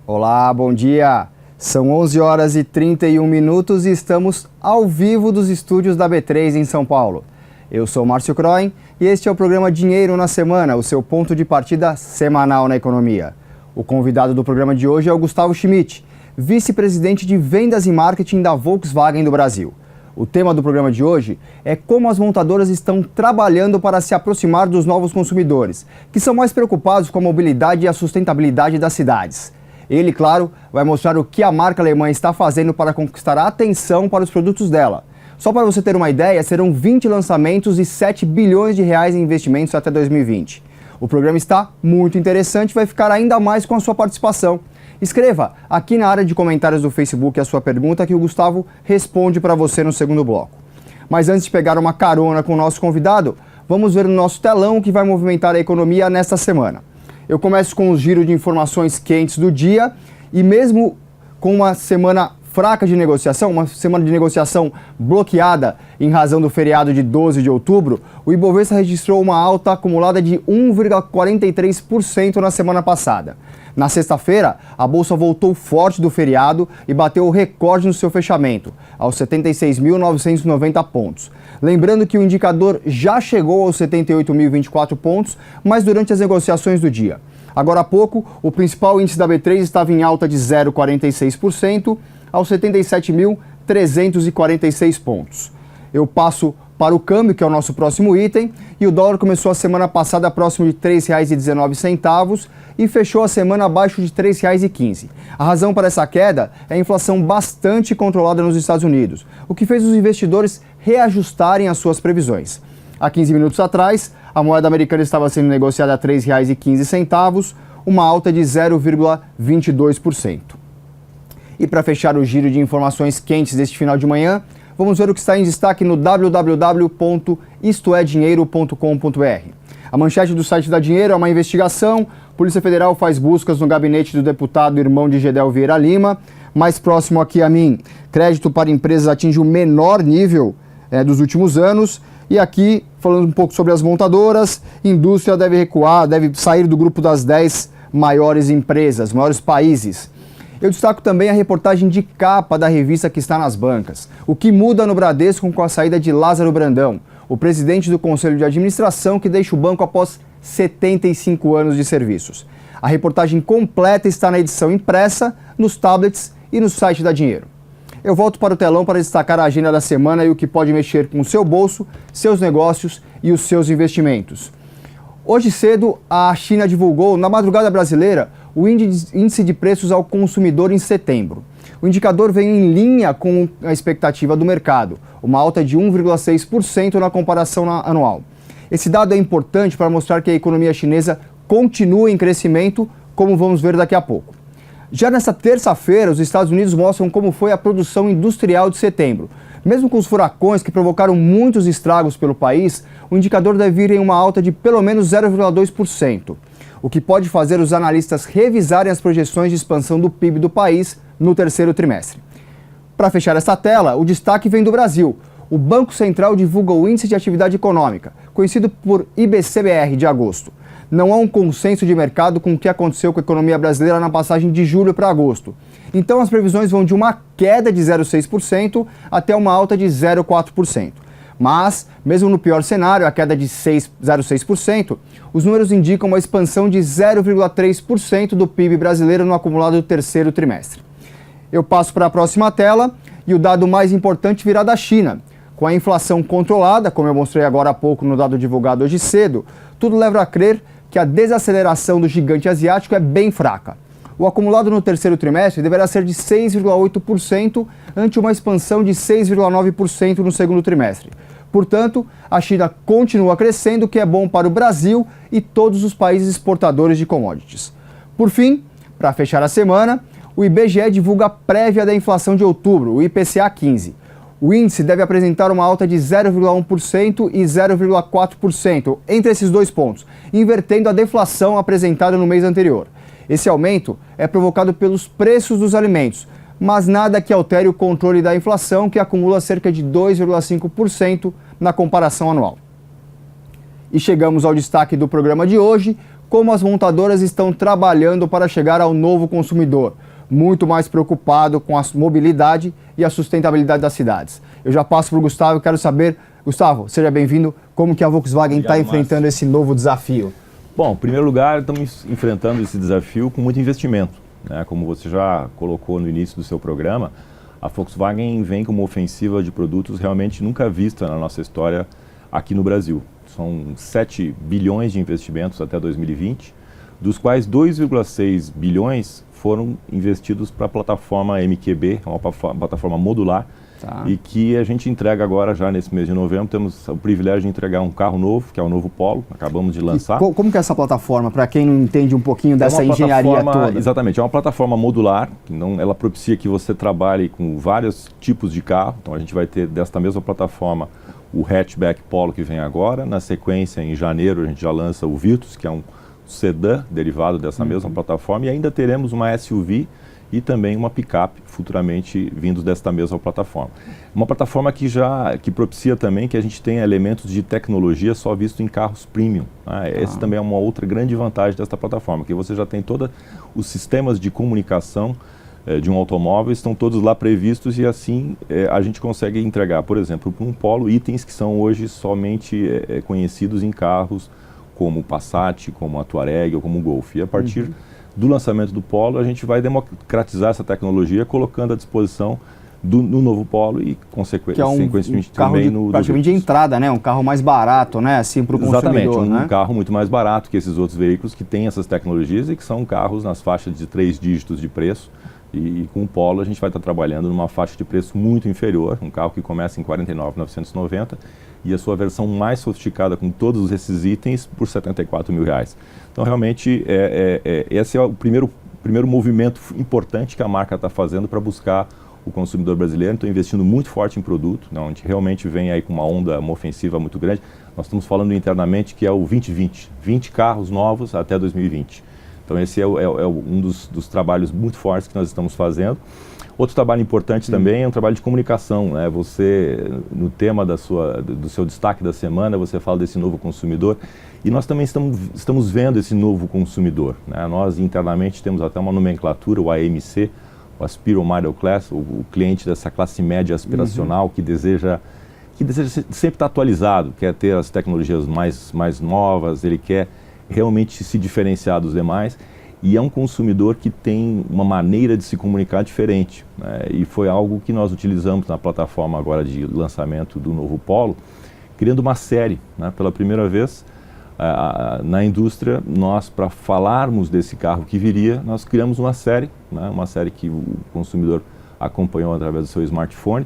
Olá, bom dia! São 11 horas e 31 minutos e estamos ao vivo dos estúdios da B3 em São Paulo. Eu sou Márcio Croin e este é o programa Dinheiro na Semana, o seu ponto de partida semanal na economia. O convidado do programa de hoje é o Gustavo Schmidt, vice-presidente de Vendas e Marketing da Volkswagen do Brasil. O tema do programa de hoje é como as montadoras estão trabalhando para se aproximar dos novos consumidores, que são mais preocupados com a mobilidade e a sustentabilidade das cidades. Ele, claro, vai mostrar o que a marca alemã está fazendo para conquistar a atenção para os produtos dela. Só para você ter uma ideia, serão 20 lançamentos e 7 bilhões de reais em investimentos até 2020. O programa está muito interessante e vai ficar ainda mais com a sua participação. Escreva aqui na área de comentários do Facebook a sua pergunta que o Gustavo responde para você no segundo bloco. Mas antes de pegar uma carona com o nosso convidado, vamos ver no nosso telão o que vai movimentar a economia nesta semana. Eu começo com o giro de informações quentes do dia e mesmo com uma semana fraca de negociação, uma semana de negociação bloqueada em razão do feriado de 12 de outubro, o Ibovespa registrou uma alta acumulada de 1,43% na semana passada. Na sexta-feira, a Bolsa voltou forte do feriado e bateu o recorde no seu fechamento, aos 76.990 pontos. Lembrando que o indicador já chegou aos 78.024 pontos, mas durante as negociações do dia. Agora há pouco, o principal índice da B3 estava em alta de 0,46%, aos 77.346 pontos. Eu passo para o câmbio, que é o nosso próximo item, e o dólar começou a semana passada próximo de R$ 3,19 e fechou a semana abaixo de R$ 3,15. A razão para essa queda é a inflação bastante controlada nos Estados Unidos, o que fez os investidores reajustarem as suas previsões. Há 15 minutos atrás, a moeda americana estava sendo negociada a R$ 3,15, uma alta de 0,22%. E para fechar o giro de informações quentes deste final de manhã, vamos ver o que está em destaque no www.istoedinheiro.com.br. A manchete do site da Dinheiro é uma investigação. Polícia Federal faz buscas no gabinete do deputado irmão de Gedel Vieira Lima. Mais próximo aqui a mim, crédito para empresas atinge o menor nível dos últimos anos. E aqui, falando um pouco sobre as montadoras, indústria deve recuar, deve sair do grupo das 10 maiores empresas, maiores países. Eu destaco também a reportagem de capa da revista que está nas bancas. O que muda no Bradesco com a saída de Lázaro Brandão, o presidente do Conselho de Administração que deixa o banco após 75 anos de serviços. A reportagem completa está na edição impressa, nos tablets e no site da Dinheiro. Eu volto para o telão para destacar a agenda da semana e o que pode mexer com o seu bolso, seus negócios e os seus investimentos. Hoje cedo, a China divulgou, na madrugada brasileira, o índice de preços ao consumidor em setembro. O indicador veio em linha com a expectativa do mercado, uma alta de 1,6% na comparação anual. Esse dado é importante para mostrar que a economia chinesa continua em crescimento, como vamos ver daqui a pouco. Já nesta terça-feira, os Estados Unidos mostram como foi a produção industrial de setembro. Mesmo com os furacões que provocaram muitos estragos pelo país, o indicador deve ir em uma alta de pelo menos 0,2%. O que pode fazer os analistas revisarem as projeções de expansão do PIB do país no terceiro trimestre. Para fechar esta tela, o destaque vem do Brasil. O Banco Central divulga o Índice de Atividade Econômica, conhecido por IBCBR, de agosto. Não há um consenso de mercado com o que aconteceu com a economia brasileira na passagem de julho para agosto. Então as previsões vão de uma queda de 0,6% até uma alta de 0,4%. Mas, mesmo no pior cenário, a queda de 0,6%, os números indicam uma expansão de 0,3% do PIB brasileiro no acumulado do terceiro trimestre. Eu passo para a próxima tela e o dado mais importante virá da China. Com a inflação controlada, como eu mostrei agora há pouco no dado divulgado hoje cedo, tudo leva a crer que a desaceleração do gigante asiático é bem fraca. O acumulado no terceiro trimestre deverá ser de 6,8%, ante uma expansão de 6,9% no segundo trimestre. Portanto, a China continua crescendo, o que é bom para o Brasil e todos os países exportadores de commodities. Por fim, para fechar a semana, o IBGE divulga a prévia da inflação de outubro, o IPCA 15. O índice deve apresentar uma alta de 0,1% e 0,4% entre esses dois pontos, invertendo a deflação apresentada no mês anterior. Esse aumento é provocado pelos preços dos alimentos, mas nada que altere o controle da inflação, que acumula cerca de 2,5% na comparação anual. E chegamos ao destaque do programa de hoje, como as montadoras estão trabalhando para chegar ao novo consumidor, muito mais preocupado com a mobilidade e a sustentabilidade das cidades. Eu já passo para o Gustavo e quero saber, Gustavo, seja bem-vindo, como que a Volkswagen está enfrentando esse novo desafio? Bom, em primeiro lugar, estamos enfrentando esse desafio com muito investimento, né? Como você já colocou no início do seu programa, a Volkswagen vem com uma ofensiva de produtos realmente nunca vista na nossa história aqui no Brasil. São 7 bilhões de investimentos até 2020, dos quais 2,6 bilhões foram investidos para a plataforma MQB, uma plataforma modular, e que a gente entrega agora, já nesse mês de novembro, temos o privilégio de entregar um carro novo, que é o novo Polo, acabamos de lançar. E como que é essa plataforma, para quem não entende um pouquinho dessa engenharia toda? Exatamente, é uma plataforma modular, ela propicia que você trabalhe com vários tipos de carro. Então a gente vai ter desta mesma plataforma o hatchback Polo que vem agora, na sequência em janeiro a gente já lança o Virtus, que é um sedã derivado dessa mesma plataforma, e ainda teremos uma SUV e também uma picape futuramente vindos desta mesma plataforma. Uma plataforma que propicia também que a gente tenha elementos de tecnologia só visto em carros premium. Essa também é uma outra grande vantagem desta plataforma, que você já tem todos os sistemas de comunicação de um automóvel, estão todos lá previstos, e assim a gente consegue entregar, por exemplo, para um Polo, itens que são hoje somente conhecidos em carros como o Passat, como a Touareg ou como o Golf. E a partir do lançamento do Polo, a gente vai democratizar essa tecnologia, colocando à disposição no novo Polo e, consequentemente, também no... praticamente de entrada, né? Um carro mais barato, né? Assim, para o consumidor, Exatamente, um carro muito mais barato que esses outros veículos que têm essas tecnologias e que são carros nas faixas de 3 dígitos de preço. E com o Polo a gente vai estar trabalhando numa faixa de preço muito inferior, um carro que começa em R$ 49.990 e a sua versão mais sofisticada com todos esses itens por R$ 74 mil. Então realmente esse é o primeiro movimento importante que a marca está fazendo para buscar o consumidor brasileiro. Então investindo muito forte em produto, né, onde realmente vem aí com uma ofensiva muito grande. Nós estamos falando internamente que é o 2020, 20 carros novos até 2020. Então esse é um dos trabalhos muito fortes que nós estamos fazendo. Outro trabalho importante também é um trabalho de comunicação, né? Você, no tema do seu destaque da semana, você fala desse novo consumidor, e nós também estamos vendo esse novo consumidor, né? Nós internamente temos até uma nomenclatura, o AMC, o Aspiro Middle Class, o cliente dessa classe média aspiracional que deseja sempre estar atualizado, quer ter as tecnologias mais novas, ele quer realmente se diferenciar dos demais, e é um consumidor que tem uma maneira de se comunicar diferente, né? E foi algo que nós utilizamos na plataforma agora de lançamento do novo Polo, criando uma série, né? Pela primeira vez na indústria, nós, para falarmos desse carro que viria, nós criamos uma série, né? Uma série que o consumidor acompanhou através do seu smartphone,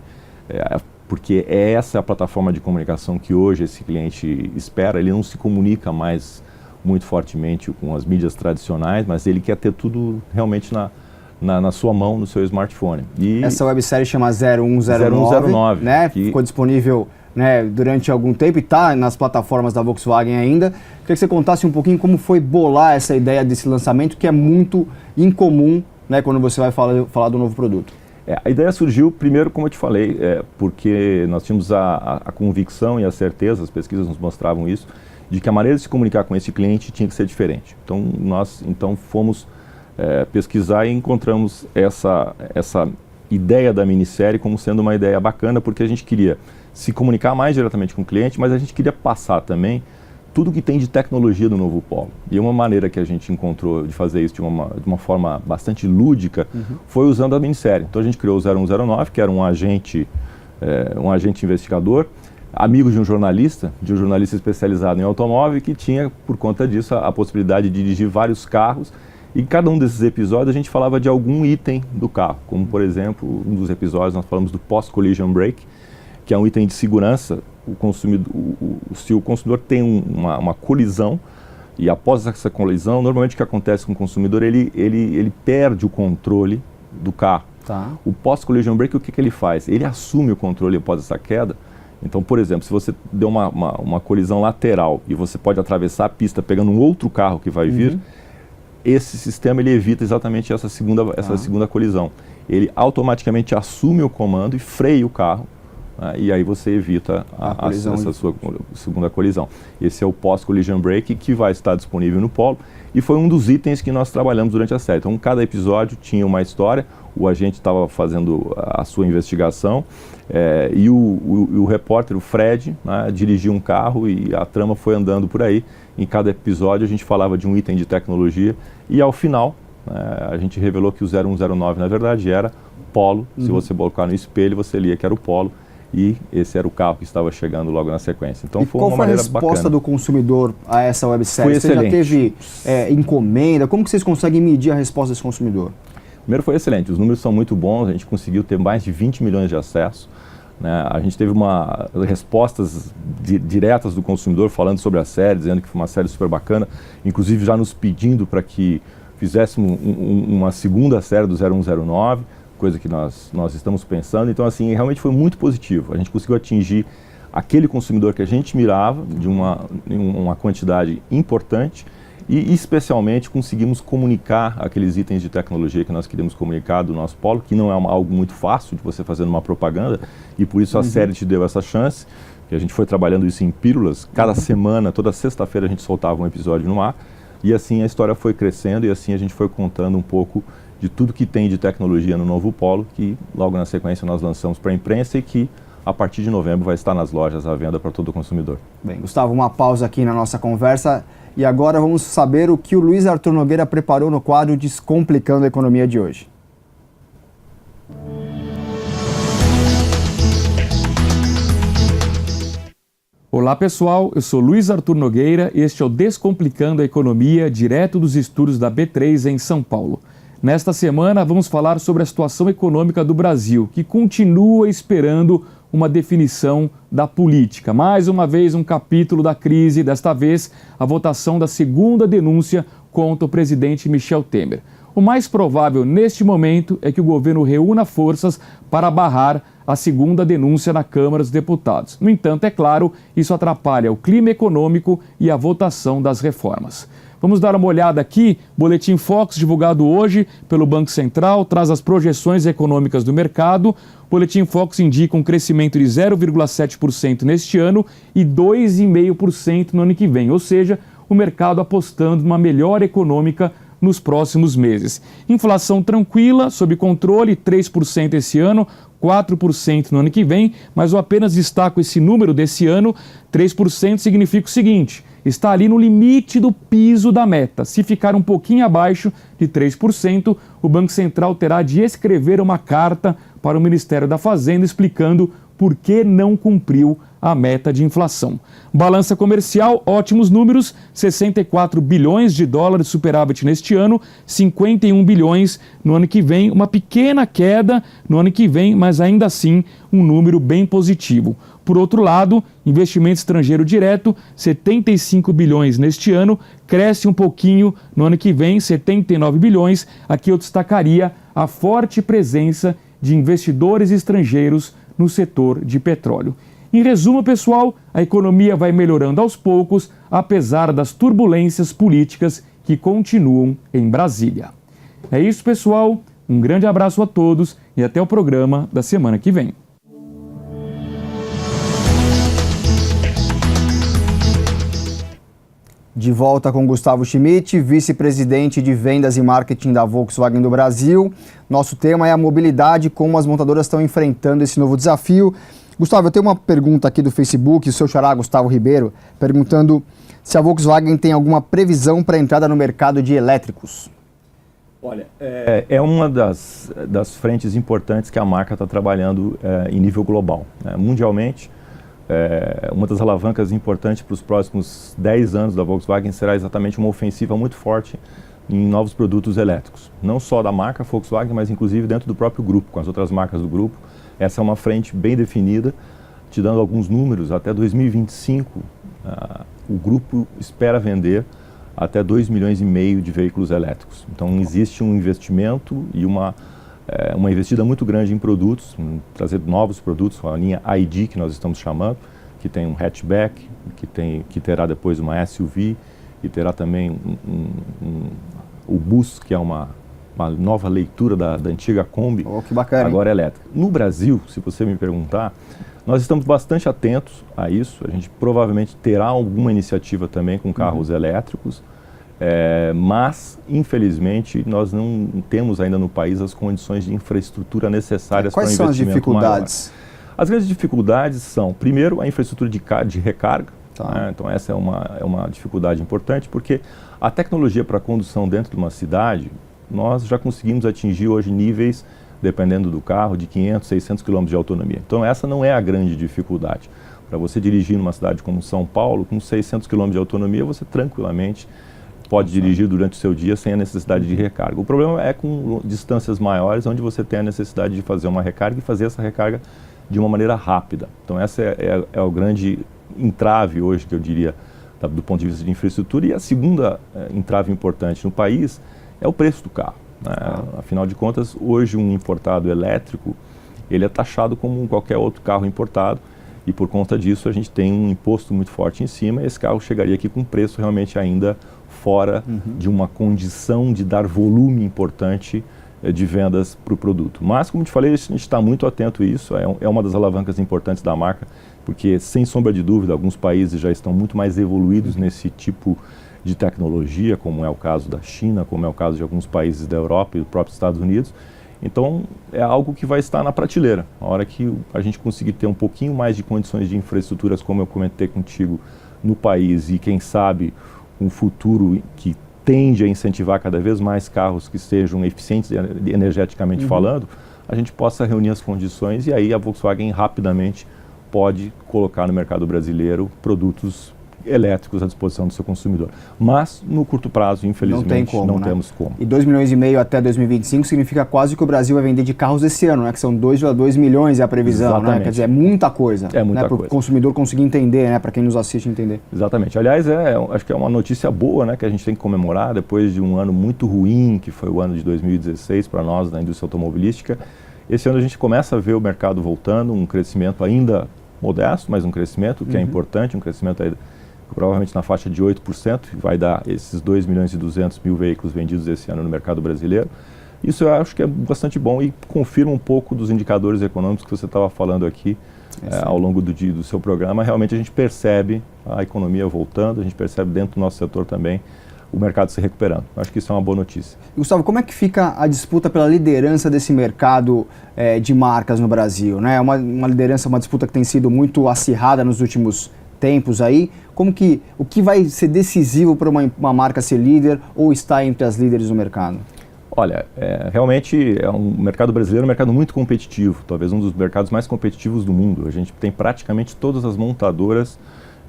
porque essa é a plataforma de comunicação que hoje esse cliente espera. Ele não se comunica mais muito fortemente com as mídias tradicionais, mas ele quer ter tudo realmente na sua mão, no seu smartphone. E essa websérie chama 0109, né? Ficou disponível, né, durante algum tempo e está nas plataformas da Volkswagen ainda. Queria que você contasse um pouquinho como foi bolar essa ideia desse lançamento, que é muito incomum, né, quando você vai falar do novo produto. A ideia surgiu, primeiro, como eu te falei, porque nós tínhamos a convicção e a certeza, as pesquisas nos mostravam isso, de que a maneira de se comunicar com esse cliente tinha que ser diferente. Então, nós fomos pesquisar e encontramos essa ideia da minissérie como sendo uma ideia bacana, porque a gente queria se comunicar mais diretamente com o cliente, mas a gente queria passar também tudo que tem de tecnologia do novo Polo. E uma maneira que a gente encontrou de fazer isso de uma forma bastante lúdica foi usando a minissérie. Então, a gente criou o 0109, que era um agente investigador, amigo de um jornalista especializado em automóvel, que tinha, por conta disso, a possibilidade de dirigir vários carros. E em cada um desses episódios a gente falava de algum item do carro, como, por exemplo, um dos episódios nós falamos do post-collision brake, que é um item de segurança. Se o consumidor tem uma colisão, e após essa colisão, normalmente o que acontece com o consumidor, ele perde o controle do carro. Tá. O post-collision brake, o que ele faz? Ele assume o controle após essa queda. Então, por exemplo, se você deu uma colisão lateral e você pode atravessar a pista pegando um outro carro que vai vir, esse sistema ele evita exatamente essa segunda colisão. Ele automaticamente assume o comando e freia o carro e aí você evita essa sua segunda colisão. Esse é o Post-Collision Brake, que vai estar disponível no Polo, e foi um dos itens que nós trabalhamos durante a série. Então, cada episódio tinha uma história, o agente estava fazendo a sua investigação, e o repórter, o Fred, dirigia um carro e a trama foi andando por aí. Em cada episódio a gente falava de um item de tecnologia e ao final a gente revelou que o 0109 na verdade era Polo. Se você colocar no espelho você lia que era o Polo e esse era o carro que estava chegando logo na sequência. Então foi uma maneira bacana. Qual foi a resposta do consumidor a essa websérie? Você já teve encomenda? Como que vocês conseguem medir a resposta desse consumidor? Primeiro foi excelente, os números são muito bons, a gente conseguiu ter mais de 20 milhões de acessos. A gente teve respostas diretas do consumidor falando sobre a série, dizendo que foi uma série super bacana, inclusive já nos pedindo para que fizéssemos uma segunda série do 0109, coisa que nós estamos pensando. Então, assim, realmente foi muito positivo. A gente conseguiu atingir aquele consumidor que a gente mirava, de uma quantidade importante, e especialmente conseguimos comunicar aqueles itens de tecnologia que nós queríamos comunicar do nosso polo, que não é algo muito fácil de você fazer numa propaganda, e por isso a série te deu essa chance, que a gente foi trabalhando isso em pílulas, cada semana, toda sexta-feira a gente soltava um episódio no ar, e assim a história foi crescendo, e assim a gente foi contando um pouco de tudo que tem de tecnologia no novo polo, que logo na sequência nós lançamos para a imprensa e que a partir de novembro vai estar nas lojas à venda para todo o consumidor. Bem, Gustavo, uma pausa aqui na nossa conversa. E agora vamos saber o que o Luiz Arthur Nogueira preparou no quadro Descomplicando a Economia de hoje. Olá pessoal, eu sou Luiz Arthur Nogueira e este é o Descomplicando a Economia, direto dos estúdios da B3 em São Paulo. Nesta semana vamos falar sobre a situação econômica do Brasil, que continua esperando uma definição da política. Mais uma vez um capítulo da crise, desta vez a votação da segunda denúncia contra o presidente Michel Temer. O mais provável neste momento é que o governo reúna forças para barrar a segunda denúncia na Câmara dos Deputados. No entanto, é claro, isso atrapalha o clima econômico e a votação das reformas. Vamos dar uma olhada aqui, Boletim Focus divulgado hoje pelo Banco Central, traz as projeções econômicas do mercado. O Boletim Focus indica um crescimento de 0,7% neste ano e 2,5% no ano que vem, ou seja, o mercado apostando numa melhora econômica nos próximos meses. Inflação tranquila, sob controle, 3% esse ano, 4% no ano que vem, mas eu apenas destaco esse número desse ano, 3% significa o seguinte: está ali no limite do piso da meta. Se ficar um pouquinho abaixo de 3%, o Banco Central terá de escrever uma carta para o Ministério da Fazenda explicando por que não cumpriu a meta de inflação. Balança comercial, ótimos números, 64 bilhões de dólares superávit neste ano, 51 bilhões no ano que vem, uma pequena queda no ano que vem, mas ainda assim um número bem positivo. Por outro lado, investimento estrangeiro direto, 75 bilhões neste ano, cresce um pouquinho no ano que vem, 79 bilhões. Aqui eu destacaria a forte presença de investidores estrangeiros no setor de petróleo. Em resumo, pessoal, a economia vai melhorando aos poucos, apesar das turbulências políticas que continuam em Brasília. É isso, pessoal. Um grande abraço a todos e até o programa da semana que vem. De volta com Gustavo Schmidt, vice-presidente de vendas e marketing da Volkswagen do Brasil. Nosso tema é a mobilidade, como as montadoras estão enfrentando esse novo desafio. Gustavo, eu tenho uma pergunta aqui do Facebook, o seu xará Gustavo Ribeiro, perguntando se a Volkswagen tem alguma previsão para a entrada no mercado de elétricos. Olha, é uma das frentes importantes que a marca está trabalhando em nível global. Mundialmente, uma das alavancas importantes para os próximos 10 anos da Volkswagen será exatamente uma ofensiva muito forte em novos produtos elétricos. Não só da marca Volkswagen, mas inclusive dentro do próprio grupo, com as outras marcas do grupo. Essa é uma frente bem definida, te dando alguns números. Até 2025, o grupo espera vender até 2,5 milhões de veículos elétricos. Então existe um investimento e uma investida muito grande em produtos, trazer novos produtos, a linha ID que nós estamos chamando, que tem um hatchback, que terá depois uma SUV e terá também o Bus, que é uma uma nova leitura da antiga Kombi, que bacana, agora é elétrica. No Brasil, se você me perguntar, nós estamos bastante atentos a isso. A gente provavelmente terá alguma iniciativa também com carros elétricos, mas, infelizmente, nós não temos ainda no país as condições de infraestrutura necessárias para um investimento maior. Quais são as dificuldades? As grandes dificuldades são, primeiro, a infraestrutura de recarga. Né? Então, essa é uma dificuldade importante, porque a tecnologia para a condução dentro de uma cidade, nós já conseguimos atingir hoje níveis, dependendo do carro, de 500, 600 km de autonomia. Então, essa não é a grande dificuldade. Para você dirigir numa cidade como São Paulo, com 600 km de autonomia, você tranquilamente pode dirigir durante o seu dia sem a necessidade de recarga. O problema é com distâncias maiores, onde você tem a necessidade de fazer uma recarga e fazer essa recarga de uma maneira rápida. Então, essa é o grande entrave hoje, que eu diria, do ponto de vista de infraestrutura. E a segunda entrave importante no país é o preço do carro. Né? Afinal de contas, hoje um importado elétrico, ele é taxado como qualquer outro carro importado, e por conta disso a gente tem um imposto muito forte em cima, e esse carro chegaria aqui com um preço realmente ainda fora de uma condição de dar volume importante de vendas para o produto. Mas, como te falei, a gente está muito atento a isso, é uma das alavancas importantes da marca, porque, sem sombra de dúvida, alguns países já estão muito mais evoluídos nesse tipo de tecnologia, como é o caso da China, como é o caso de alguns países da Europa e dos próprios Estados Unidos. Então, é algo que vai estar na prateleira. A hora que a gente conseguir ter um pouquinho mais de condições de infraestruturas, como eu comentei contigo, no país, e quem sabe um futuro que tende a incentivar cada vez mais carros que sejam eficientes energeticamente falando, a gente possa reunir as condições, e aí a Volkswagen rapidamente pode colocar no mercado brasileiro produtos elétricos à disposição do seu consumidor. Mas, no curto prazo, infelizmente, não temos como. E 2,5 milhões até 2025 significa quase que o Brasil vai vender de carros esse ano, né? Que são 2,2 milhões é a previsão, né? Quer dizer, é muita coisa. É muita coisa. Para o consumidor conseguir entender, né? Para quem nos assiste entender. Exatamente. Aliás, acho que é uma notícia boa, né? Que a gente tem que comemorar depois de um ano muito ruim, que foi o ano de 2016 para nós, na indústria automobilística. Esse ano a gente começa a ver o mercado voltando, um crescimento ainda modesto, mas um crescimento que é importante, um crescimento aí provavelmente na faixa de 8%, vai dar esses 2 milhões e 200 mil veículos vendidos esse ano no mercado brasileiro. Isso eu acho que é bastante bom e confirma um pouco dos indicadores econômicos que você estava falando aqui ao longo do seu programa. Realmente a gente percebe a economia voltando, a gente percebe dentro do nosso setor também o mercado se recuperando. Eu acho que isso é uma boa notícia. Gustavo, como é que fica a disputa pela liderança desse mercado de marcas no Brasil? Né? É uma liderança, uma disputa que tem sido muito acirrada nos últimos tempos aí. O que vai ser decisivo para uma marca ser líder ou estar entre as líderes do mercado? Olha, realmente o mercado brasileiro é um mercado muito competitivo, talvez um dos mercados mais competitivos do mundo. A gente tem praticamente todas as montadoras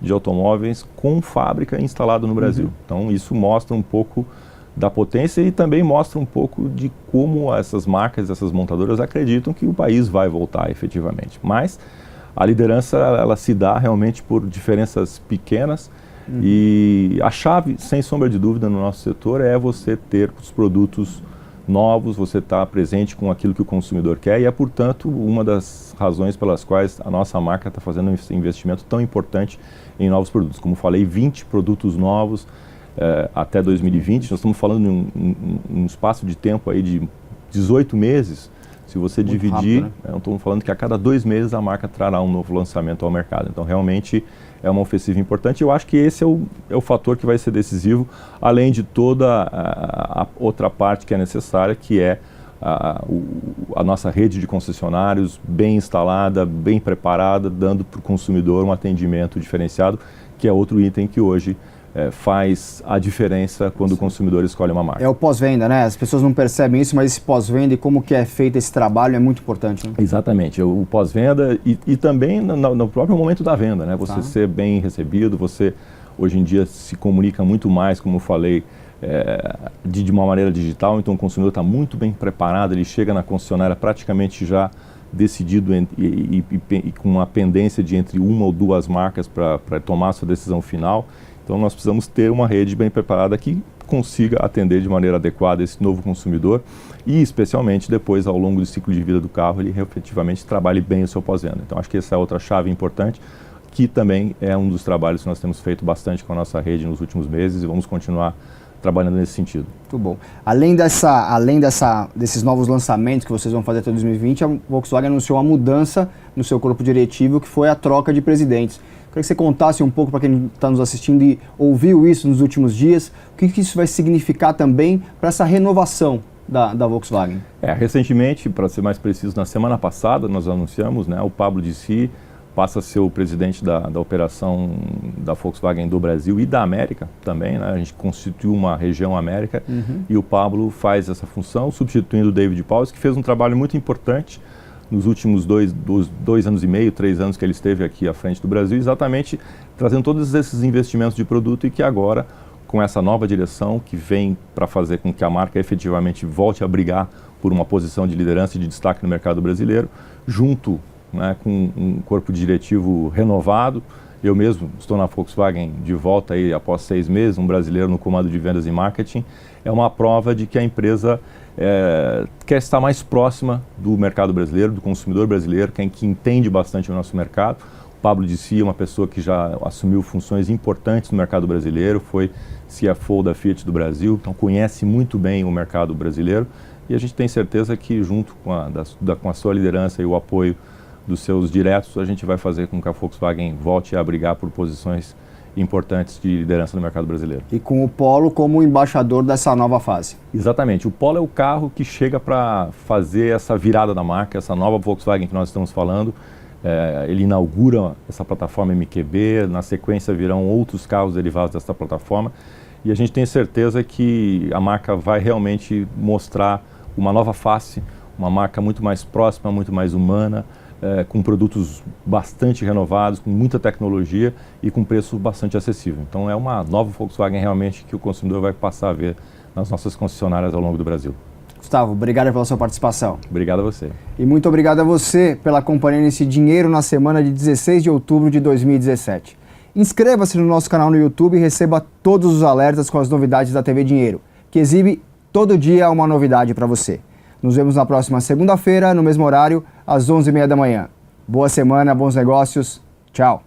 de automóveis com fábrica instalada no Brasil. Então isso mostra um pouco da potência e também mostra um pouco de como essas marcas, essas montadoras acreditam que o país vai voltar efetivamente. Mas a liderança, ela se dá realmente por diferenças pequenas e a chave, sem sombra de dúvida, no nosso setor é você ter os produtos novos, você estar presente com aquilo que o consumidor quer e é, portanto, uma das razões pelas quais a nossa marca está fazendo um investimento tão importante em novos produtos. Como falei, 20 produtos novos até 2020, nós estamos falando em um espaço de tempo aí de 18 meses. Se você muito dividir, rápido, né? Estamos falando que a cada 2 meses a marca trará um novo lançamento ao mercado. Então, realmente é uma ofensiva importante. Eu acho que esse é o fator que vai ser decisivo, além de toda a outra parte que é necessária, que é a nossa rede de concessionários bem instalada, bem preparada, dando para o consumidor um atendimento diferenciado, que é outro item que hoje faz a diferença quando o consumidor escolhe uma marca. É o pós-venda, né? As pessoas não percebem isso, mas esse pós-venda e como que é feito esse trabalho é muito importante. Né? Exatamente, o pós-venda e também no próprio momento da venda, né? Você ser bem recebido, você hoje em dia se comunica muito mais, como eu falei, de uma maneira digital, então o consumidor está muito bem preparado, ele chega na concessionária praticamente já decidido e com uma pendência de entre uma ou duas marcas para tomar a sua decisão final. Então nós precisamos ter uma rede bem preparada que consiga atender de maneira adequada esse novo consumidor e especialmente depois ao longo do ciclo de vida do carro ele efetivamente trabalhe bem o seu pós-venda. Então acho que essa é outra chave importante. que também é um dos trabalhos que nós temos feito bastante com a nossa rede nos últimos meses e vamos continuar trabalhando nesse sentido. Muito bom. Além desses novos lançamentos que vocês vão fazer até 2020, a Volkswagen anunciou uma mudança no seu corpo diretivo, que foi a troca de presidentes. Queria que você contasse um pouco para quem está nos assistindo e ouviu isso nos últimos dias, o que isso vai significar também para essa renovação da Volkswagen. Recentemente, para ser mais preciso, na semana passada nós anunciamos, o Pablo Dissy passa a ser o presidente da operação da Volkswagen do Brasil e da América também, A gente constituiu uma região América e o Pablo faz essa função, substituindo o David Pauls, que fez um trabalho muito importante nos últimos 2 anos e meio, 3 anos que ele esteve aqui à frente do Brasil, exatamente trazendo todos esses investimentos de produto e que agora, com essa nova direção que vem para fazer com que a marca efetivamente volte a brigar por uma posição de liderança e de destaque no mercado brasileiro, junto com um corpo diretivo renovado. Eu mesmo estou na Volkswagen de volta aí após 6 meses, um brasileiro no comando de vendas e marketing. É uma prova de que a empresa quer estar mais próxima do mercado brasileiro, do consumidor brasileiro, que entende bastante o nosso mercado. O Pablo Dissy é uma pessoa que já assumiu funções importantes no mercado brasileiro, foi CFO da Fiat do Brasil, então conhece muito bem o mercado brasileiro e a gente tem certeza que junto com a sua liderança e o apoio dos seus diretos, a gente vai fazer com que a Volkswagen volte a brigar por posições importantes de liderança no mercado brasileiro. E com o Polo como embaixador dessa nova fase. Exatamente. O Polo é o carro que chega para fazer essa virada da marca, essa nova Volkswagen que nós estamos falando. Ele inaugura essa plataforma MQB, na sequência virão outros carros derivados dessa plataforma e a gente tem certeza que a marca vai realmente mostrar uma nova face, uma marca muito mais próxima, muito mais humana, com produtos bastante renovados, com muita tecnologia e com preço bastante acessível. Então é uma nova Volkswagen realmente que o consumidor vai passar a ver nas nossas concessionárias ao longo do Brasil. Gustavo, obrigado pela sua participação. Obrigado a você. E muito obrigado a você pela companhia nesse Dinheiro na Semana de 16 de outubro de 2017. Inscreva-se no nosso canal no YouTube e receba todos os alertas com as novidades da TV Dinheiro, que exibe todo dia uma novidade para você. Nos vemos na próxima segunda-feira, no mesmo horário, às 11h30 da manhã. Boa semana, bons negócios. Tchau.